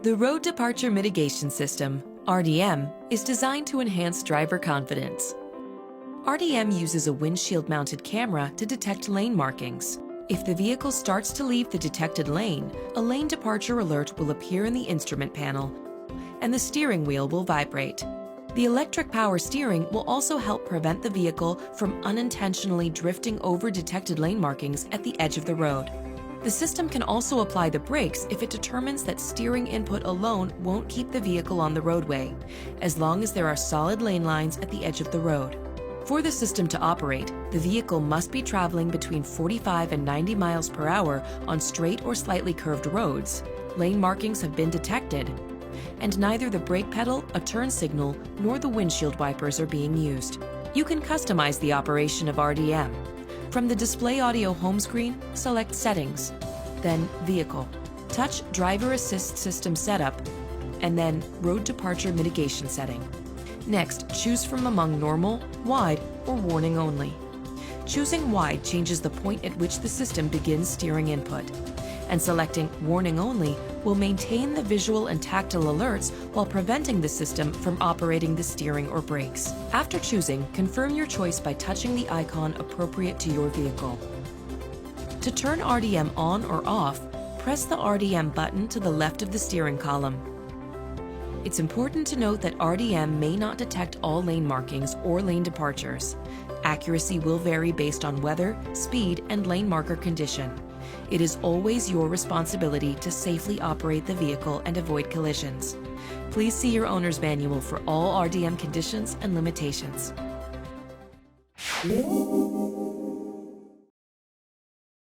The Road Departure Mitigation System, RDM, is designed to enhance driver confidence. RDM uses a windshield-mounted camera to detect lane markings. If the vehicle starts to leave the detected lane, a lane departure alert will appear in the instrument panel, and the steering wheel will vibrate. The electric power steering will also help prevent the vehicle from unintentionally drifting over detected lane markings at the edge of the road. The system can also apply the brakes if it determines that steering input alone won't keep the vehicle on the roadway, as long as there are solid lane lines at the edge of the road. For the system to operate, the vehicle must be traveling between 45 and 90 miles per hour on straight or slightly curved roads, lane markings have been detected, and neither the brake pedal, a turn signal, nor the windshield wipers are being used. You can customize the operation of RDM. From the display audio home screen, select Settings, then Vehicle. Touch Driver Assist System Setup, and then Road Departure Mitigation setting. Next, choose from among Normal, Wide, or Warning Only. Choosing Wide changes the point at which the system begins steering input, and selecting Warning Only will maintain the visual and tactile alerts while preventing the system from operating the steering or brakes. After choosing, confirm your choice by touching the icon appropriate to your vehicle. To turn RDM on or off, press the RDM button to the left of the steering column. It's important to note that RDM may not detect all lane markings or lane departures. Accuracy will vary based on weather, speed, and lane marker condition. It is always your responsibility to safely operate the vehicle and avoid collisions. Please see your owner's manual for all RDM conditions and limitations.